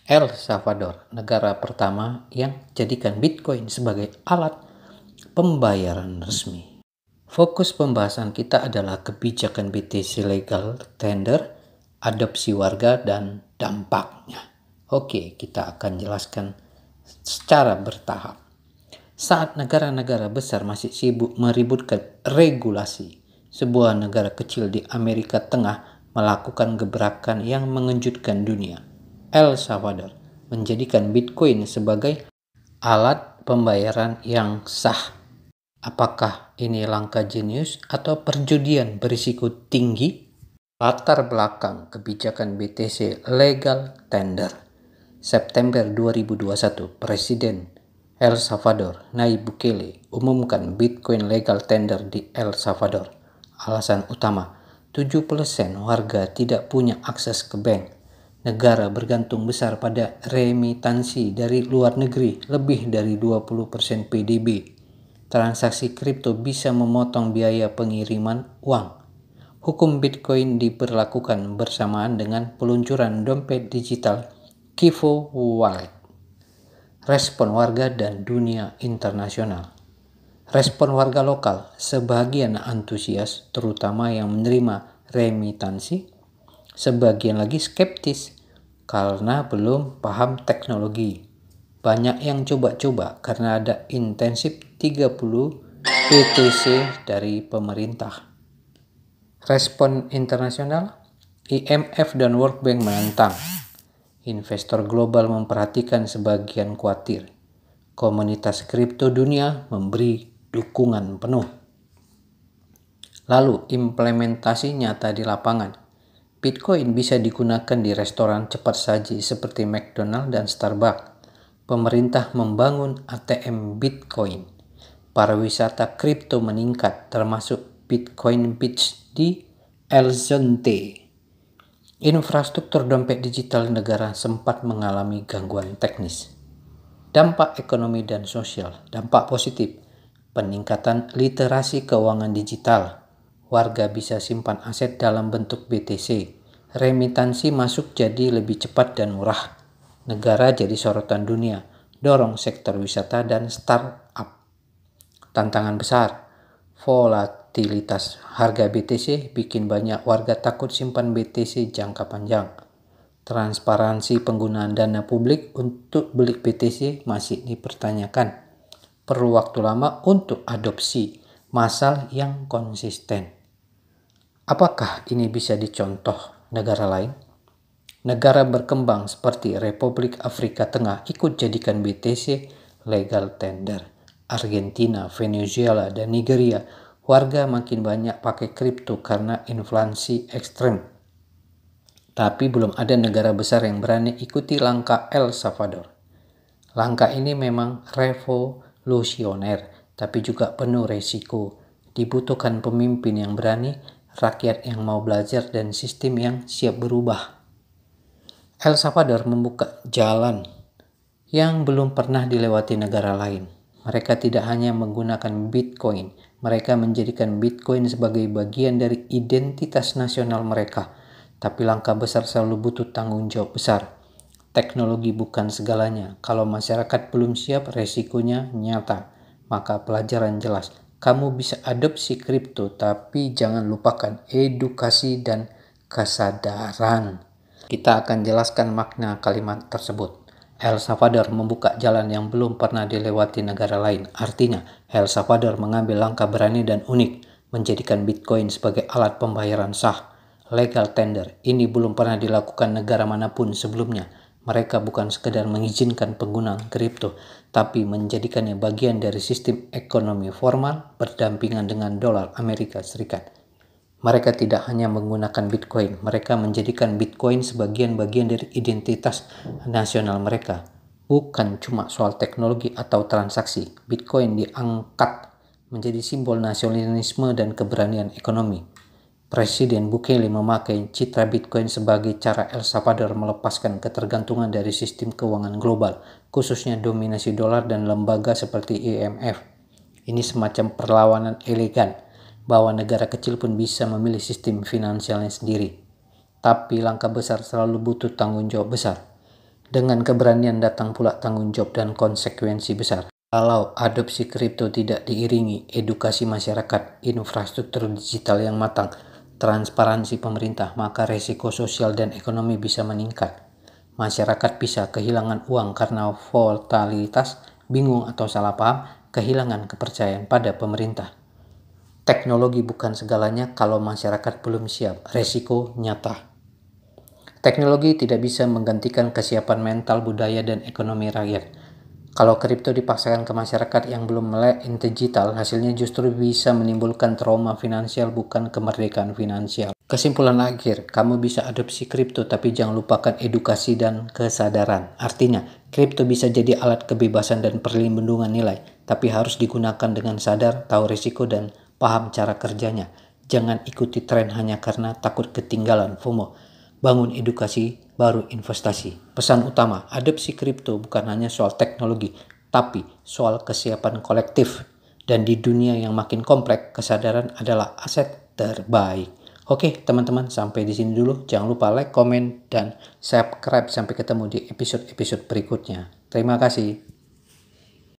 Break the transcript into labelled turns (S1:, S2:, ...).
S1: El Salvador, negara pertama yang jadikan Bitcoin sebagai alat pembayaran resmi. Fokus pembahasan kita adalah kebijakan BTC legal tender, adopsi warga, dan dampaknya. Oke, kita akan jelaskan secara bertahap. Saat negara-negara besar masih sibuk meributkan regulasi, sebuah negara kecil di Amerika Tengah melakukan gebrakan yang mengejutkan dunia. El Salvador menjadikan Bitcoin sebagai alat pembayaran yang sah. Apakah ini langkah jenius atau perjudian berisiko tinggi? Latar belakang kebijakan BTC legal tender. September 2021, Presiden El Salvador, Nayib Bukele, umumkan Bitcoin legal tender di El Salvador. Alasan utama, 70% warga tidak punya akses ke bank. Negara bergantung besar pada remitansi dari luar negeri, lebih dari 20% PDB. Transaksi kripto bisa memotong biaya pengiriman uang. Hukum Bitcoin diberlakukan bersamaan dengan peluncuran dompet digital Kivo Wallet. Respon warga dan dunia internasional. Respon warga lokal, sebagian antusias, terutama yang menerima remitansi, sebagian lagi skeptis karena belum paham teknologi. Banyak yang coba-coba karena ada intensif 30 BTC dari pemerintah. Respon internasional, IMF dan World Bank menentang. Investor global memperhatikan, sebagian khawatir. Komunitas kripto dunia memberi dukungan penuh. Lalu implementasi nyata di lapangan. Bitcoin bisa digunakan di restoran cepat saji seperti McDonald dan Starbucks. Pemerintah membangun ATM Bitcoin. Pariwisata kripto meningkat, termasuk Bitcoin Beach di El Zonte. Infrastruktur dompet digital negara sempat mengalami gangguan teknis. Dampak ekonomi dan sosial. Dampak positif, peningkatan literasi keuangan digital. Warga bisa simpan aset dalam bentuk BTC. Remitansi masuk jadi lebih cepat dan murah. Negara jadi sorotan dunia. Dorong sektor wisata dan startup. Tantangan besar, volatilitas harga BTC bikin banyak warga takut simpan BTC jangka panjang. Transparansi penggunaan dana publik untuk beli BTC masih dipertanyakan. Perlu waktu lama untuk adopsi massal yang konsisten. Apakah ini bisa dicontoh negara lain? Negara berkembang seperti Republik Afrika Tengah ikut jadikan BTC legal tender. Argentina, Venezuela, dan Nigeria, warga makin banyak pakai kripto karena inflasi ekstrem. Tapi belum ada negara besar yang berani ikuti langkah El Salvador. Langkah ini memang revolusioner, tapi juga penuh resiko. Dibutuhkan pemimpin yang berani, rakyat yang mau belajar, dan sistem yang siap berubah. El Salvador membuka jalan yang belum pernah dilewati negara lain. Mereka tidak hanya menggunakan Bitcoin, mereka menjadikan Bitcoin sebagai bagian dari identitas nasional mereka. Tapi langkah besar selalu butuh tanggung jawab besar. Teknologi bukan segalanya. Kalau masyarakat belum siap, resikonya nyata. Maka pelajaran jelas. Kamu bisa adopsi kripto, tapi jangan lupakan edukasi dan kesadaran. Kita akan jelaskan makna kalimat tersebut. El Salvador membuka jalan yang belum pernah dilewati negara lain. Artinya, El Salvador mengambil langkah berani dan unik, menjadikan Bitcoin sebagai alat pembayaran sah. Legal tender, ini belum pernah dilakukan negara manapun sebelumnya. Mereka bukan sekedar mengizinkan penggunaan kripto, tapi menjadikannya bagian dari sistem ekonomi formal berdampingan dengan dolar Amerika Serikat. Mereka tidak hanya menggunakan Bitcoin, mereka menjadikan Bitcoin sebagian-bagian dari identitas nasional mereka. Bukan cuma soal teknologi atau transaksi, Bitcoin diangkat menjadi simbol nasionalisme dan keberanian ekonomi. Presiden Bukele memakai citra Bitcoin sebagai cara El Salvador melepaskan ketergantungan dari sistem keuangan global, khususnya dominasi dolar dan lembaga seperti IMF. Ini semacam perlawanan elegan, bahwa negara kecil pun bisa memilih sistem finansialnya sendiri. Tapi langkah besar selalu butuh tanggung jawab besar. Dengan keberanian datang pula tanggung jawab dan konsekuensi besar. Kalau adopsi kripto tidak diiringi edukasi masyarakat, infrastruktur digital yang matang, transparansi pemerintah, maka resiko sosial dan ekonomi bisa meningkat. Masyarakat bisa kehilangan uang karena volatilitas, bingung atau salah paham, kehilangan kepercayaan pada pemerintah. Teknologi bukan segalanya kalau masyarakat belum siap, resiko nyata. Teknologi tidak bisa menggantikan kesiapan mental, budaya, dan ekonomi rakyat. Kalau kripto dipaksakan ke masyarakat yang belum melek digital, hasilnya justru bisa menimbulkan trauma finansial, bukan kemerdekaan finansial. Kesimpulan akhir, kamu bisa adopsi kripto tapi jangan lupakan edukasi dan kesadaran. Artinya, kripto bisa jadi alat kebebasan dan perlindungan nilai, tapi harus digunakan dengan sadar, tahu risiko, dan paham cara kerjanya. Jangan ikuti tren hanya karena takut ketinggalan FOMO. Bangun edukasi, baru investasi. Pesan utama, adopsi kripto bukan hanya soal teknologi, tapi soal kesiapan kolektif. Dan di dunia yang makin kompleks, kesadaran adalah aset terbaik. Oke teman-teman, sampai di sini dulu. Jangan lupa like, komen, dan subscribe. Sampai ketemu di episode-episode berikutnya. Terima kasih.